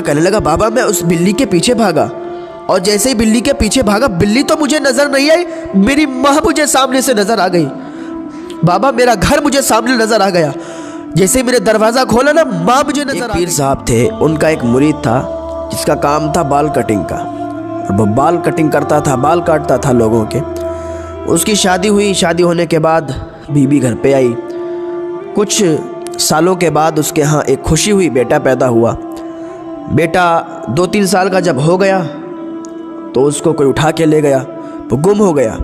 कहने लगा बाबा मैं उस बिल्ली के पीछे भागा और जैसे ही बिल्ली के पीछे भागा बिल्ली तो मुझे नजर नहीं आई, मेरी माँ मुझे सामने से नजर आ गई। बाबा मेरा घर मुझे सामने नजर आ गया, जैसे ही मैंने दरवाजा खोला ना माँ मुझे नजर आ गई। पीर साहब थे, उनका एक मुरीद था जिसका काम था बाल कटिंग का, और वो बाल कटिंग करता था, बाल काटता था लोगों के। उसकी शादी हुई, शादी होने के बाद बीबी घर पे आई। कुछ सालों के बाद उसके यहाँ एक खुशी हुई, बेटा पैदा हुआ। बेटा 2-3 साल का जब हो गया तो उसको कोई उठा के ले गया, वो गुम हो गया।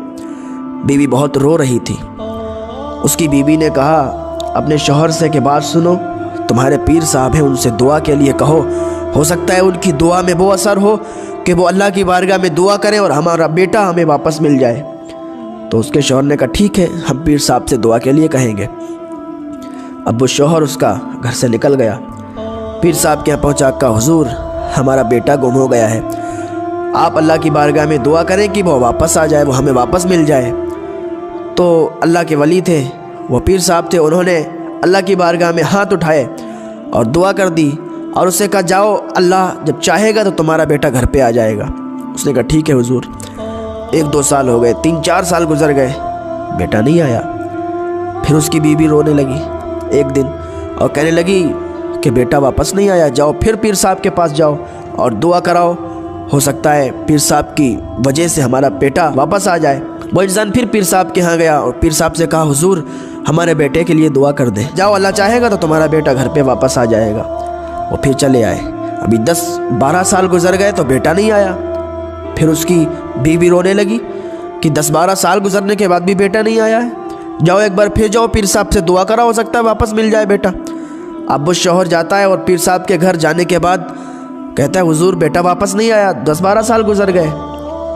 बीवी बहुत रो रही थी। उसकी बीवी ने कहा अपने शौहर से कि बात सुनो, तुम्हारे पीर साहब हैं, उनसे दुआ के लिए कहो, हो सकता है उनकी दुआ में वो असर हो कि वो अल्लाह की बारगाह में दुआ करें और हमारा बेटा हमें वापस मिल जाए। तो उसके शौहर ने कहा ठीक है, हम पीर साहब से दुआ के लिए कहेंगे। अब वो शौहर उसका घर से निकल गया, पीर साहब के यहाँ पहुँचा, कहा हुजूर हमारा बेटा गुम हो गया है, आप अल्लाह की बारगाह में दुआ करें कि वो वापस आ जाए, वो हमें वापस मिल जाए। तो अल्लाह के वली थे, वो पीर साहब थे, उन्होंने अल्लाह की बारगाह में हाथ उठाए और दुआ कर दी और उससे कहा जाओ, अल्लाह जब चाहेगा तो तुम्हारा बेटा घर पे आ जाएगा। उसने कहा ठीक है हुजूर। 1-2 साल हो गए, 3-4 साल गुजर गए, बेटा नहीं आया। फिर उसकी बीवी रोने लगी एक दिन और कहने लगी कि बेटा वापस नहीं आया, जाओ फिर पीर साहब के पास जाओ और दुआ कराओ, हो सकता है पीर साहब की वजह से हमारा बेटा वापस आ जाए। वो इंसान फिर पीर साहब के यहाँ गया और पीर साहब से कहा हुजूर हमारे बेटे के लिए दुआ कर दे, जाओ अल्लाह चाहेगा तो तुम्हारा बेटा घर पे वापस आ जाएगा। वो फिर चले आए। अभी 10-12 साल गुजर गए तो बेटा नहीं आया। फिर उसकी बीवी रोने लगी कि 10-12 साल गुजरने के बाद भी बेटा नहीं आया है, जाओ एक बार फिर जाओ पीर साहब से दुआ करा, हो सकता है वापस मिल जाए बेटा। अब वो शौहर जाता है और पीर साहब के घर जाने के बाद कहता है हुजूर बेटा वापस नहीं आया, 10-12 साल गुजर गए।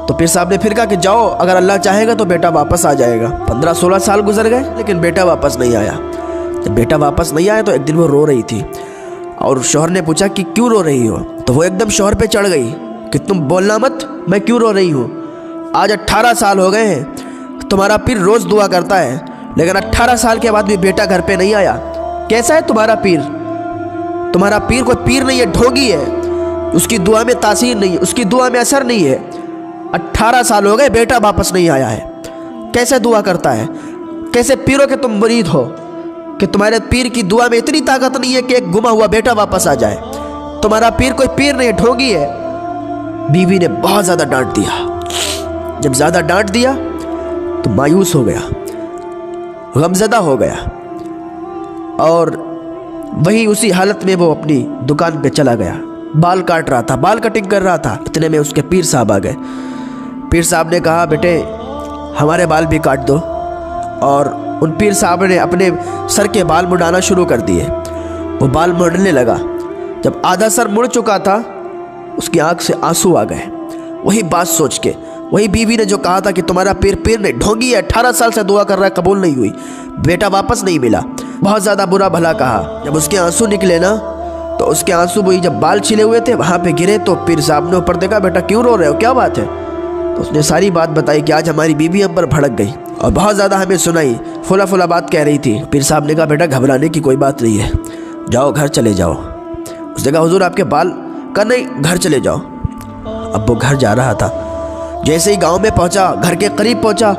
तो पीर साहब ने फिर कहा कि जाओ अगर अल्लाह चाहेगा तो बेटा वापस आ जाएगा। 15-16 साल गुजर गए लेकिन बेटा वापस नहीं आया। जब बेटा वापस नहीं आया तो एक दिन वो रो रही थी और शौहर ने पूछा कि क्यों रो रही हो। तो वो एकदम शौहर पे चढ़ गई कि तुम बोलना मत, मैं क्यों रो रही हूँ, आज 18 साल हो गए हैं, तुम्हारा पीर रोज़ दुआ करता है लेकिन 18 साल के बाद भी बेटा घर पे नहीं आया। कैसा है तुम्हारा पीर? तुम्हारा पीर कोई पीर नहीं है, ढोंगी है, उसकी दुआ में तासीर नहीं है, उसकी दुआ में असर नहीं है। 18 साल हो गए बेटा वापस नहीं आया है, कैसे दुआ करता है? कैसे पीरों के तुम मुरीद हो कि तुम्हारे पीर की दुआ में इतनी ताकत नहीं है कि एक गुमा हुआ बेटा वापस आ जाए? तुम्हारा पीर कोई पीर नहीं है, ढोंगी है। बीवी ने बहुत ज़्यादा डांट दिया। जब ज़्यादा डांट दिया तो मायूस हो गया, गमज़दा हो गया और वही उसी हालत में वो अपनी दुकान पे चला गया। बाल काट रहा था, बाल कटिंग कर रहा था, इतने में उसके पीर साहब आ गए। पीर साहब ने कहा बेटे हमारे बाल भी काट दो, और उन पीर साहब ने अपने सर के बाल मुड़ाना शुरू कर दिए। वो बाल मुड़ने लगा। जब आधा सर मुड़ चुका था उसकी आंख से आंसू आ गए। वही बात सोच के, वही बीवी ने जो कहा था कि तुम्हारा पीर पीर नहीं, ढोंगी है, 18 साल से दुआ कर रहा है, कबूल नहीं हुई, बेटा वापस नहीं मिला, बहुत ज़्यादा बुरा भला कहा। जब उसके आंसू निकले ना तो उसके आंसू वही जब बाल छिले हुए थे वहाँ पे गिरे तो पीर साहब ने ऊपर देखा, बेटा क्यों रो रहे हो, क्या बात है? तो उसने सारी बात बताई कि आज हमारी बीवी हम पर भड़क गई और बहुत ज़्यादा हमें सुनाई, फुला फुला बात कह रही थी। पीर साहब ने कहा बेटा घबराने की कोई बात नहीं है, जाओ घर चले जाओ। उसने कहा हुजूर आपके बाल का नहीं, घर चले जाओ। अब वो घर जा रहा था, जैसे ही गाँव में पहुँचा, घर के करीब पहुँचा,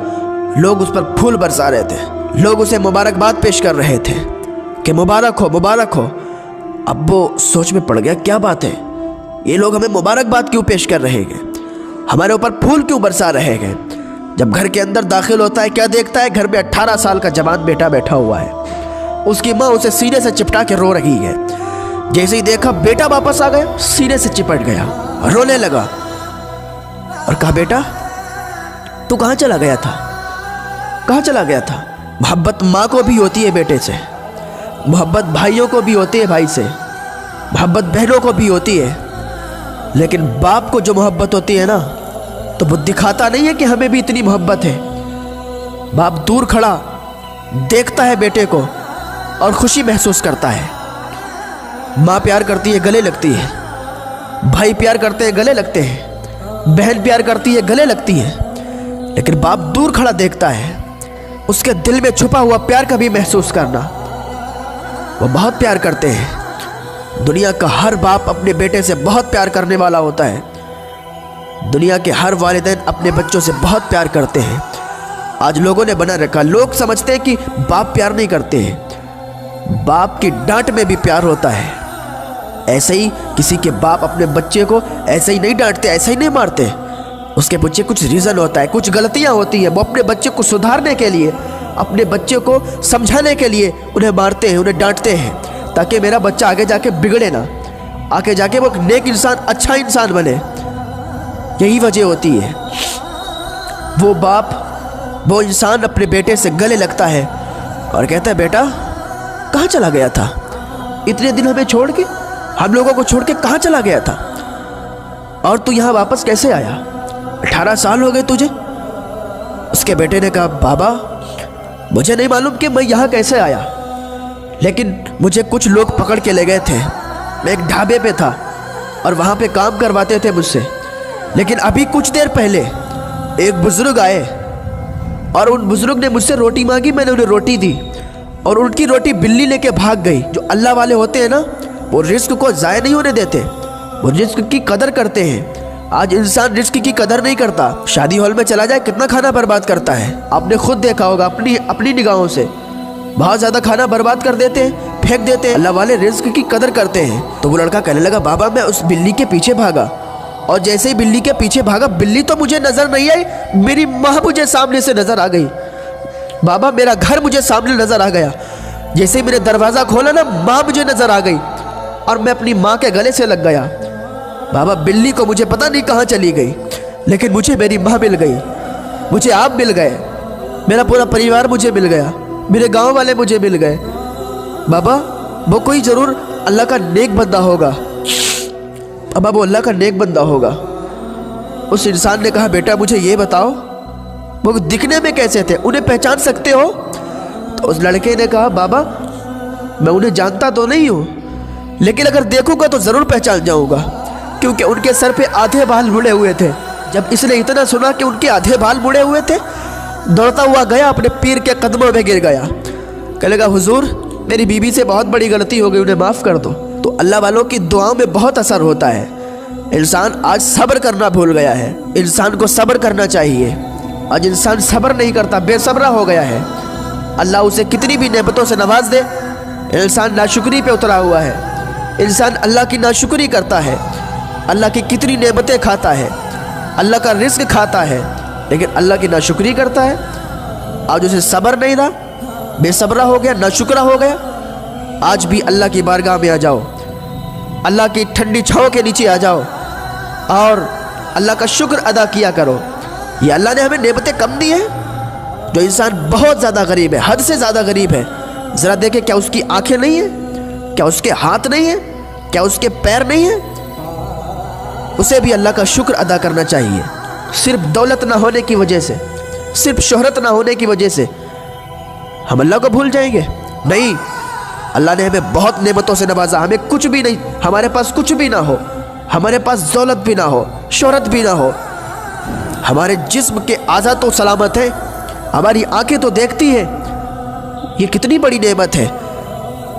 लोग उस पर फूल बरसा रहे थे, लोग उसे मुबारकबाद पेश कर रहे थे कि मुबारक हो, मुबारक हो। अब वो सोच में पड़ गया क्या बात है, ये लोग हमें मुबारकबाद क्यों पेश कर रहे हैं, हमारे ऊपर फूल क्यों बरसा रहे हैं? जब घर के अंदर दाखिल होता है क्या देखता है, घर में 18 साल का जवान बेटा बैठा हुआ है। उसकी माँ उसे सीने से चिपटा के रो रही है। जैसे ही देखा बेटा वापस आ गया, सीने से चिपट गया, रोने लगा और कहा बेटा तू कहाँ चला गया था, कहाँ चला गया था? मोहब्बत माँ को भी होती है बेटे से, मोहब्बत भाइयों को भी होती है भाई से, मोहब्बत बहनों को भी होती है, लेकिन बाप को जो मोहब्बत होती है ना तो वो दिखाता नहीं है कि हमें भी इतनी मोहब्बत है। बाप दूर खड़ा देखता है बेटे को और खुशी महसूस करता है। माँ प्यार करती है, गले लगती है, भाई प्यार करते हैं, गले लगते हैं, बहन प्यार करती है, गले लगती है, लेकिन बाप दूर खड़ा देखता है। उसके दिल में छुपा हुआ प्यार कभी महसूस करना, वो बहुत प्यार करते हैं, دنیا کا ہر باپ اپنے بیٹے سے بہت پیار کرنے والا ہوتا ہے۔ دنیا کے ہر والدین اپنے بچوں سے بہت پیار کرتے ہیں۔ آج لوگوں نے بنا رکھا، لوگ سمجھتے ہیں کہ باپ پیار نہیں کرتے ہیں، باپ کی ڈانٹ میں بھی پیار ہوتا ہے۔ ایسے ہی کسی کے باپ اپنے بچے کو ایسے ہی نہیں ڈانٹتے، ایسے ہی نہیں مارتے، اس کے پیچھے کچھ ریزن ہوتا ہے، کچھ غلطیاں ہوتی ہیں۔ وہ اپنے بچے کو سدھارنے کے لیے، اپنے بچے کو سمجھانے کے لیے انہیں مارتے ہیں، انہیں ڈانٹتے ہیں، تاکہ میرا بچہ آگے جا کے بگڑے نہ، آگے جا کے وہ ایک نیک انسان، اچھا انسان بنے۔ یہی وجہ ہوتی ہے۔ وہ باپ، وہ انسان اپنے بیٹے سے گلے لگتا ہے اور کہتا ہے بیٹا کہاں چلا گیا تھا؟ اتنے دن ہمیں چھوڑ کے، ہم لوگوں کو چھوڑ کے کہاں چلا گیا تھا؟ اور تو یہاں واپس کیسے آیا؟ 18 سال ہو گئے تجھے۔ اس کے بیٹے نے کہا بابا مجھے نہیں معلوم کہ میں یہاں کیسے آیا، لیکن مجھے کچھ لوگ پکڑ کے لے گئے تھے، میں ایک ڈھابے پہ تھا اور وہاں پہ کام کرواتے تھے مجھ سے، لیکن ابھی کچھ دیر پہلے ایک بزرگ آئے اور ان بزرگ نے مجھ سے روٹی مانگی، میں نے انہیں روٹی دی اور ان کی روٹی بلی لے کے بھاگ گئی۔ جو اللہ والے ہوتے ہیں نا، وہ رزق کو ضائع نہیں ہونے دیتے، وہ رزق کی قدر کرتے ہیں۔ آج انسان رزق کی قدر نہیں کرتا، شادی ہال میں چلا جائے کتنا کھانا برباد کرتا ہے، آپ نے خود دیکھا ہوگا اپنی نگاہوں سے، بہت زیادہ کھانا برباد کر دیتے ہیں، پھینک دیتے ہیں۔ اللہ والے رزق کی قدر کرتے ہیں۔ تو وہ لڑکا کہنے لگا بابا میں اس بلی کے پیچھے بھاگا، اور جیسے ہی بلی کے پیچھے بھاگا، بلی تو مجھے نظر نہیں آئی، میری ماں مجھے سامنے سے نظر آ گئی۔ بابا میرا گھر مجھے سامنے نظر آ گیا، جیسے ہی میں نے دروازہ کھولا نا، ماں مجھے نظر آ گئی اور میں اپنی ماں کے گلے سے لگ گیا۔ بابا بلی کو مجھے پتہ نہیں کہاں چلی گئی، لیکن مجھے میری ماں مل گئی، مجھے آپ مل گئے، میرا پورا پریوار مجھے مل گیا، میرے گاؤں والے مجھے مل گئے۔ بابا وہ کوئی ضرور اللہ کا نیک بندہ ہوگا، بابا وہ اللہ کا نیک بندہ ہوگا۔ اس انسان نے کہا بیٹا مجھے یہ بتاؤ وہ دکھنے میں کیسے تھے، انہیں پہچان سکتے ہو؟ تو اس لڑکے نے کہا بابا میں انہیں جانتا تو نہیں ہوں، لیکن اگر دیکھوں گا تو ضرور پہچان جاؤں گا، کیونکہ ان کے سر پہ آدھے بال مڑے ہوئے تھے۔ جب اس نے اتنا سنا کہ ان کے آدھے بال مڑے ہوئے تھے، دوڑتا ہوا گیا، اپنے پیر کے قدموں میں گر گیا، کہنے لگا حضور میری بیوی سے بہت بڑی غلطی ہو گئی، انہیں معاف کر دو۔ تو اللہ والوں کی دعاؤں میں بہت اثر ہوتا ہے۔ انسان آج صبر کرنا بھول گیا ہے، انسان کو صبر کرنا چاہیے۔ آج انسان صبر نہیں کرتا، بے صبرا ہو گیا ہے۔ اللہ اسے کتنی بھی نعمتوں سے نواز دے، انسان ناشکری پہ اترا ہوا ہے، انسان اللہ کی ناشکری کرتا ہے، اللہ کی کتنی نعمتیں کھاتا ہے، اللہ کا رزق کھاتا ہے، لیکن اللہ کی ناشکری کرتا ہے۔ آج اسے صبر نہیں رہا، بے صبرا ہو گیا، ناشکرا ہو گیا۔ آج بھی اللہ کی بارگاہ میں آ جاؤ، اللہ کی ٹھنڈی چھاؤں کے نیچے آ جاؤ اور اللہ کا شکر ادا کیا کرو۔ یہ اللہ نے ہمیں نعمتیں کم دی ہیں۔ جو انسان بہت زیادہ غریب ہے، حد سے زیادہ غریب ہے، ذرا دیکھیں کیا اس کی آنکھیں نہیں ہیں، کیا اس کے ہاتھ نہیں ہیں، کیا اس کے پیر نہیں ہیں؟ اسے بھی اللہ کا شکر ادا کرنا چاہیے۔ صرف دولت نہ ہونے کی وجہ سے، صرف شہرت نہ ہونے کی وجہ سے ہم اللہ کو بھول جائیں گے؟ نہیں، اللہ نے ہمیں بہت نعمتوں سے نوازا، ہمیں کچھ بھی نہیں، ہمارے پاس کچھ بھی نہ ہو، ہمارے پاس دولت بھی نہ ہو، شہرت بھی نہ ہو، ہمارے جسم کے اعضاء تو سلامت ہیں، ہماری آنکھیں تو دیکھتی ہیں۔ یہ کتنی بڑی نعمت ہے۔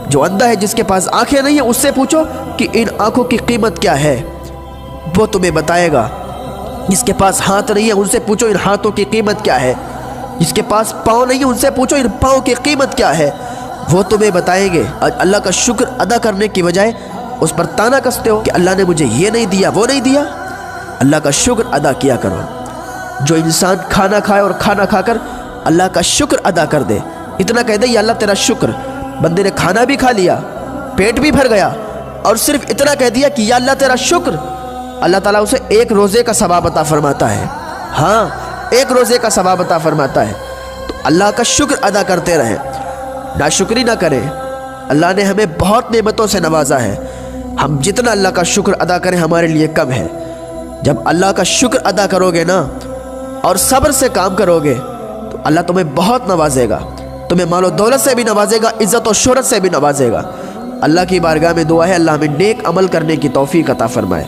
جو اندھا ہے، جس کے پاس آنکھیں نہیں ہیں، اس سے پوچھو کہ ان آنکھوں کی قیمت کیا ہے، وہ تمہیں بتائے گا۔ جس کے پاس ہاتھ نہیں ہے، ان سے پوچھو ان ہاتھوں کی قیمت کیا ہے۔ جس کے پاس پاؤں نہیں ہے، ان سے پوچھو ان پاؤں کی قیمت کیا ہے، وہ تمہیں بتائیں گے۔ آج اللہ کا شکر ادا کرنے کی بجائے اس پر تانا کستے ہو کہ اللہ نے مجھے یہ نہیں دیا، وہ نہیں دیا۔ اللہ کا شکر ادا کیا کرو۔ جو انسان کھانا کھائے اور کھانا کھا کر اللہ کا شکر ادا کر دے، اتنا کہہ دے یا اللہ تیرا شکر، بندے نے کھانا بھی کھا لیا، پیٹ بھی بھر گیا، اور صرف اتنا کہہ دیا کہ یا اللہ تیرا شکر، اللہ تعالیٰ اسے 1 روزے کا ثواب عطا فرماتا ہے۔ ہاں، 1 روزے کا ثواب عطا فرماتا ہے۔ تو اللہ کا شکر ادا کرتے رہیں، ناشکری نہ کریں۔ اللہ نے ہمیں بہت نعمتوں سے نوازا ہے، ہم جتنا اللہ کا شکر ادا کریں ہمارے لیے کم ہے۔ جب اللہ کا شکر ادا کرو گے نا اور صبر سے کام کرو گے تو اللہ تمہیں بہت نوازے گا، تمہیں مال و دولت سے بھی نوازے گا، عزت و شہرت سے بھی نوازے گا۔ اللہ کی بارگاہ میں دعا ہے اللہ ہمیں نیک عمل کرنے کی توفیق عطا فرمائے۔